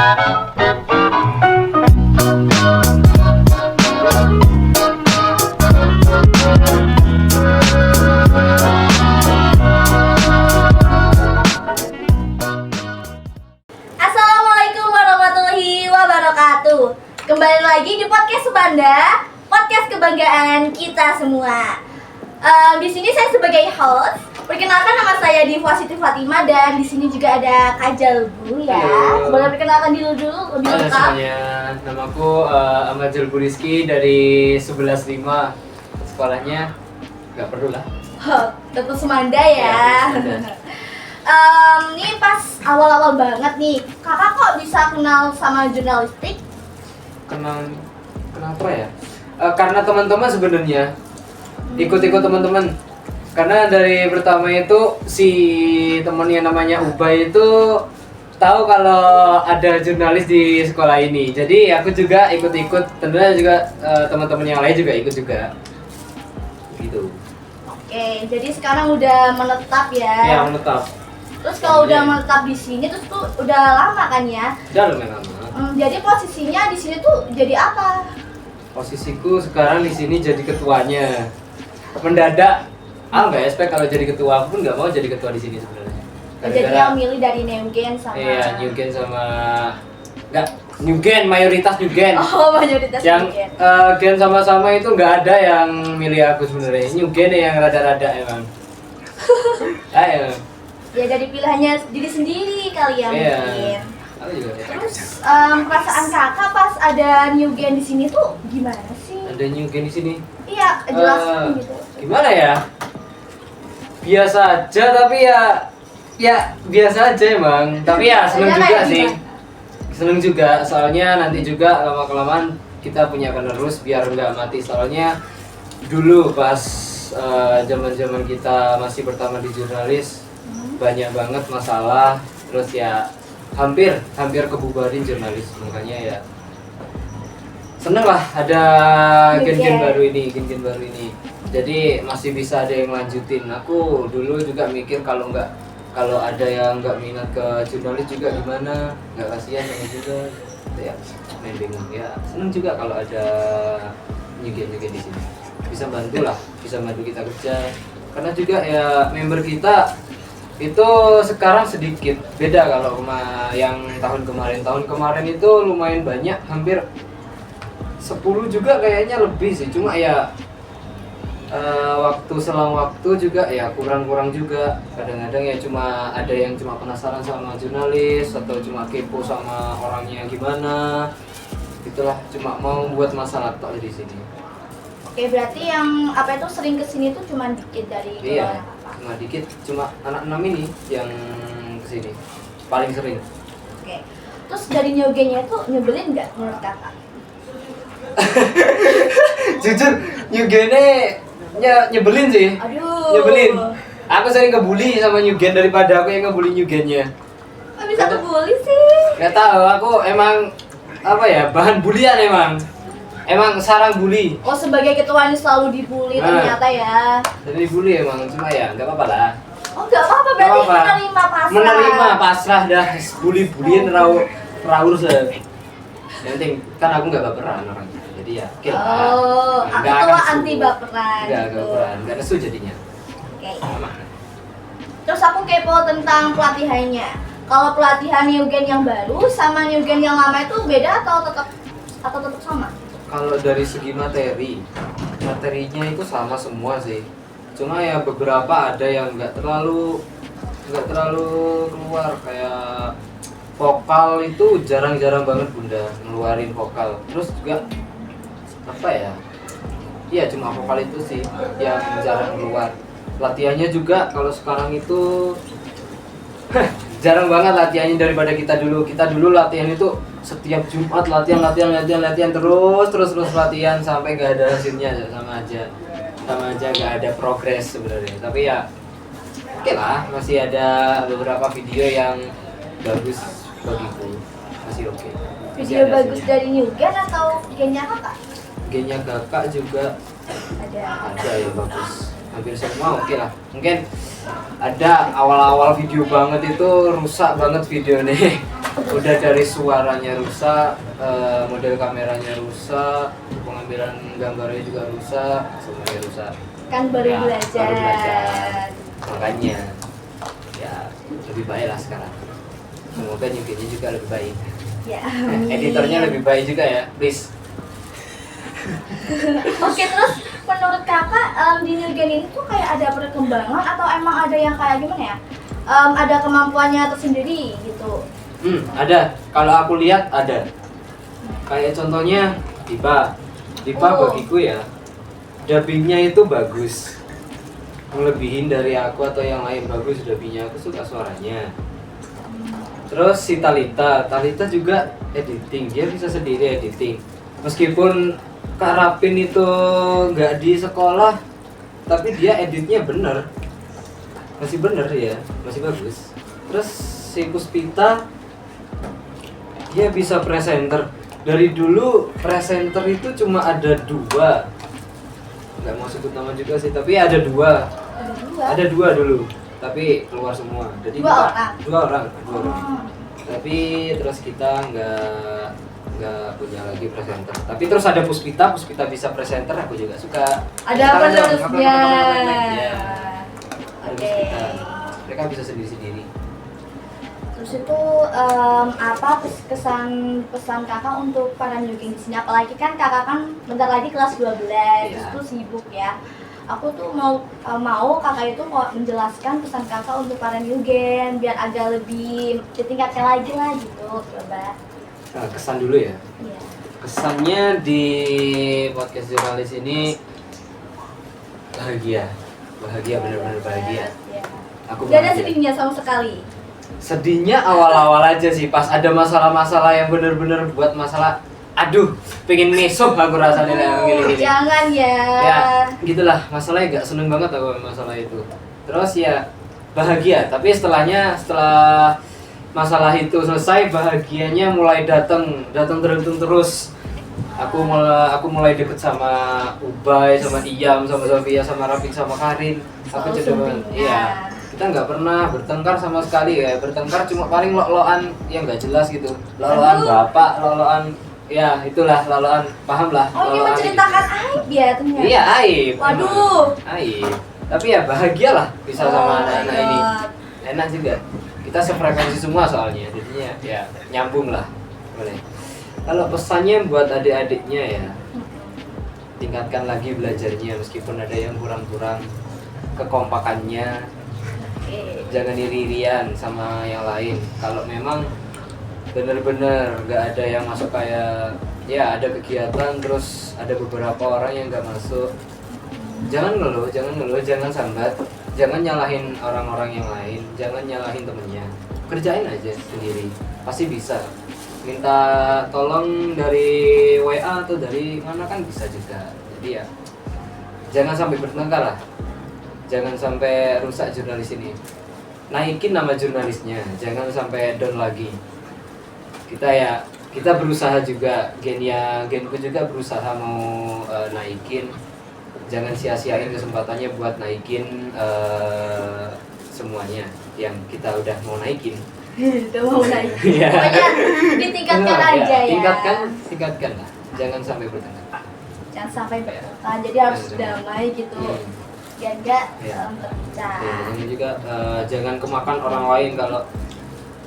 Assalamualaikum warahmatullahi wabarakatuh. Kembali lagi di podcast Subanda, podcast kebanggaan kita semua. Di sini saya sebagai host. Perkenalkan, nama saya Diva Siti Fatima dan di sini juga ada Kak Jalbu ya. Halo. Boleh perkenalkan dulu lebih Halo lengkap. semuanya, namaku Ahmad Jalbu Rizky dari 11.5. Sekolahnya nggak perlu lah. Tetap Semanda ya. Semanda. Ini pas awal-awal banget nih, kakak kok bisa kenal sama jurnalistik? Kenapa ya? Karena teman-teman sebenarnya ikut-ikut teman-teman. Karena dari pertama itu si teman yang namanya Ubay itu tahu kalau ada jurnalis di sekolah ini. Jadi aku juga ikut-ikut, tentunya juga teman-teman yang lain juga ikut juga. Gitu. Oke, jadi sekarang udah menetap ya. Ya, menetap. Terus kalau udah Iya. menetap di sini terus tuh udah lama kan ya? Udah lumayan lama. Jadi posisinya di sini tuh jadi apa? Posisiku sekarang di sini jadi ketuanya. Mendadak, nggak expect kalau jadi ketua. Aku pun nggak mau jadi ketua di sini sebenarnya. Jadi yang milih dari Neugen sama Iya, Neugen sama nggak Neugen, mayoritas Neugen. Oh, mayoritas Yang Neugen. gen sama-sama itu nggak ada yang milih aku sebenarnya. Neugen yang rada-rada emang. Ayo. Ya dari pilihannya diri sendiri kali ya Iya. mungkin. Aku juga. Terus perasaan kakak pas ada Neugen di sini tuh gimana sih? Ada Neugen di sini. Iya, jelaskan gitu. Gimana ya? Biasa aja tapi ya biasa aja emang. Tapi ya seneng Karena juga kayak sih. gimana? Seneng juga soalnya nanti juga lama-kelamaan kita punya penerus biar nggak mati. Soalnya dulu pas zaman-zaman kita masih pertama di jurnalis banyak banget masalah, terus ya hampir kebubarin jurnalis, makanya ya seneng lah ada gen-gen baru ini, jadi masih bisa ada yang lanjutin. Aku dulu juga mikir kalau ada yang nggak minat ke jurnalis juga gimana, nggak kasihan sama juga ya, main bingung ya. Seneng juga kalau ada Neugen di sini, bisa bantu kita kerja, karena juga ya member kita itu sekarang sedikit beda kalau yang tahun kemarin itu lumayan banyak, hampir 10 juga kayaknya lebih sih, cuma ya selang waktu juga ya kurang juga, kadang-kadang ya cuma ada yang cuma penasaran sama jurnalis atau cuma kepo sama orangnya gimana, itulah, cuma mau buat masalah tok di sini. Oke, berarti yang apa itu sering kesini tuh cuma dikit dari Iya, apa? cuma dikit, cuma anak 6 ini yang kesini paling sering. Oke. Terus dari Neugennya itu nyebelin nggak menurut kakak? Jujur, Neugennya nyebelin sih. Aduh. Nyebelin. Aku sering ngebully sama Neugen daripada aku yang ngebully Neugennya. Kok bisa kebully sih? Gak tahu, aku emang apa ya, bahan bulian emang sarang bully. Oh, sebagai ketua ini selalu dibully ternyata ya. Jadi bully emang, cuma ya nggak apa-apa lah. Oh, nggak apa-apa, Nggak berarti apa-apa. menerima pasrah. Menerima pasrah dah, bully-bullyin rawur se. Yang penting kan aku nggak baperan orangnya, jadi ya oke lah. Oh, Nggak ketua akan anti nesu. baperan. Nggak gitu. baperan, nggak nesu jadinya. Oke. Terus aku kepo tentang pelatihannya. Kalau pelatihan Neugen yang baru sama Neugen yang lama itu beda atau tetap sama? Kalau dari segi materinya itu sama semua sih. Cuma ya beberapa ada yang nggak terlalu keluar, kayak vokal itu jarang-jarang banget Bunda ngeluarin vokal. Terus juga apa ya? Iya, cuma vokal itu sih yang jarang keluar. Latihannya juga kalau sekarang itu jarang banget latihannya daripada kita dulu. Kita dulu latihan itu setiap Jumat latihan terus latihan sampai nggak ada hasilnya, sama aja nggak ada progres sebenarnya. Tapi ya oke lah, masih ada beberapa video yang bagus bagiku, masih oke. Video bagus dari Neugen atau gennya kakak? Gennya kakak juga Ada. ya bagus, hampir semua oke lah. Mungkin ada awal-awal video banget itu rusak banget video nih. udah dari suaranya rusak, model kameranya rusak, pengambilan gambarnya juga rusak, semuanya rusak. Kan baru Ya, belajar. baru belajar. Makanya ya lebih baik lah sekarang. Semoga nyukinnya juga lebih baik. Ya. Editornya lebih baik juga ya, please. Oke, terus menurut kakak di New Gen ini tuh kayak ada perkembangan atau emang ada yang kayak gimana ya? Ada kemampuannya tersendiri gitu. Ada. Kalau aku lihat ada. Kayak contohnya Dipa. Dipa Oh. bagiku ya, dubbingnya itu bagus. Melebihin dari aku atau yang lain bagus dubbingnya. Aku suka suaranya. Terus si Talita juga editing. Dia bisa sendiri editing. Meskipun Kak Rapin itu nggak di sekolah, tapi dia editnya bener. Masih bener ya, masih bagus. Terus si Puspita dia bisa presenter. Dari dulu presenter itu cuma ada 2. Nggak mau sebut nama juga sih, tapi ada 2. Ada dua. Ada 2 dulu, tapi keluar semua. Jadi Dua kita- orang? Dua orang. Oh. Tapi terus kita nggak punya lagi presenter. Tapi terus ada Puspita bisa presenter, aku juga suka. Ada Tangan dong, penerusnya. Ya. Ada Oke. Puspita. Mereka bisa sendiri-sendiri. Terus itu apa kesan pesan kakak untuk para New Gen di sini? Apalagi kan kakak kan bentar lagi kelas 12, Iya. terus tuh sibuk ya. Aku tuh mau kakak itu kok menjelaskan pesan kakak untuk para New Gen biar agak lebih ditingkatkan lagi lah gitu, coba. Nah, kesan dulu ya. Iya. Kesannya di podcast jurnalis ini bahagia benar-benar bahagia. Iya. Aku Gak ada bahagia. sedihnya sama sekali. Sedihnya awal-awal aja sih, pas ada masalah-masalah yang benar-benar buat masalah. Aduh, pengen mesok aku rasanya yang gini-gini. Jangan ya. Ya, gitulah, masalahnya gak seneng banget aku sama masalah itu. Terus ya bahagia, tapi setelah masalah itu selesai, bahagianya mulai datang terus. Aku mulai deket sama Ubay, sama Iyam, sama Sofia, sama Rafiq, sama Karin. Aku Selalu cenderung, sunting, iya. ya. Kita nggak pernah bertengkar sama sekali ya. Bertengkar cuma paling lo-loan yang nggak jelas gitu. Lo-loan Aduh. bapak, lo-loan, ya itulah lo-loan, paham lah. Oh, ini lo-loan menceritakan gitu. aib ya ternyata. Iya, aib. Waduh. emang. Aib. Tapi ya bahagia lah bisa Oh sama my anak-anak ini. God. Enak juga. Kita sefrekuensi semua soalnya. Jadinya ya nyambung lah. Boleh. Kalau pesannya buat adik-adiknya ya, tingkatkan lagi belajarnya meskipun ada yang kurang-kurang kekompakannya. Oke. Jangan iri-irian sama yang lain. Kalau memang bener-bener nggak ada yang masuk, kayak ya ada kegiatan terus ada beberapa orang yang nggak masuk, jangan ngeluh, jangan sambat, jangan nyalahin orang-orang yang lain, jangan nyalahin temennya, kerjain aja sendiri, pasti bisa. Minta tolong dari WA atau dari mana kan bisa juga. Jadi ya jangan sampai bertengkar lah, jangan sampai rusak jurnalis ini. Naikin nama jurnalisnya, jangan sampai down lagi. Kita berusaha juga, genku juga berusaha mau naikin. Jangan sia-siain kesempatannya buat naikin semuanya yang kita udah mau naikin. Itu mau naik. Iya. Pokoknya ditingkatkan Nah, aja ya. Tingkatkan lah, jangan sampai bertengkar. Jangan sampai bertengkar. Jadi harus Jangan. damai gitu. Hmm. Biar enggak Iya. terpecah. Ya, ini juga jangan kemakan orang lain. Kalau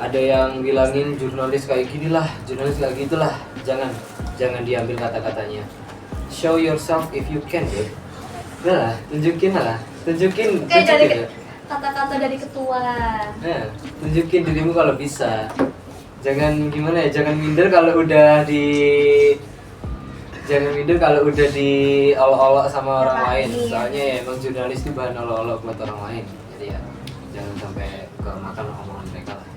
ada yang bilangin jurnalis kayak gini lah, jurnalis kayak gitulah, jangan diambil kata-katanya. Show yourself if you can, deh. Udah lah, tunjukin. Kayak dari kata-kata dari ketua. Nah, tunjukin dirimu kalau bisa. Jangan gimana ya, jangan minder kalau udah di olok-olok sama orang lain. Soalnya ya emang jurnalis itu bahan olok-olok buat orang lain. Jadi ya jangan sampai kemakan omongan mereka lah.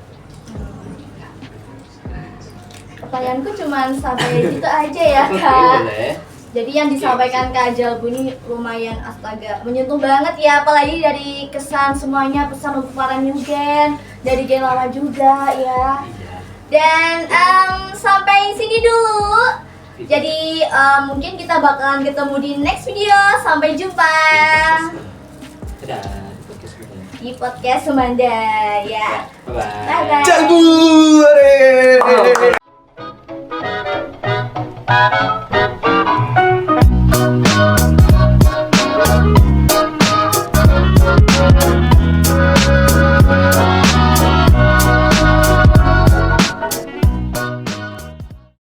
Pertanyaanku cuma sampai gitu aja ya, Oke, Kak. boleh. Jadi yang disampaikan Kak Jalbu ini lumayan astaga menyentuh banget ya, apalagi dari kesan semuanya, pesan untuk para New Gen, dari Gen lama juga ya. Iya. Dan sampai sini dulu. Jadi mungkin kita bakalan ketemu di next video. Sampai jumpa Dadah, di podcast gue. di podcast Sumanda ya. Bye-bye. Bye bye. Jalbu, are. Dadah.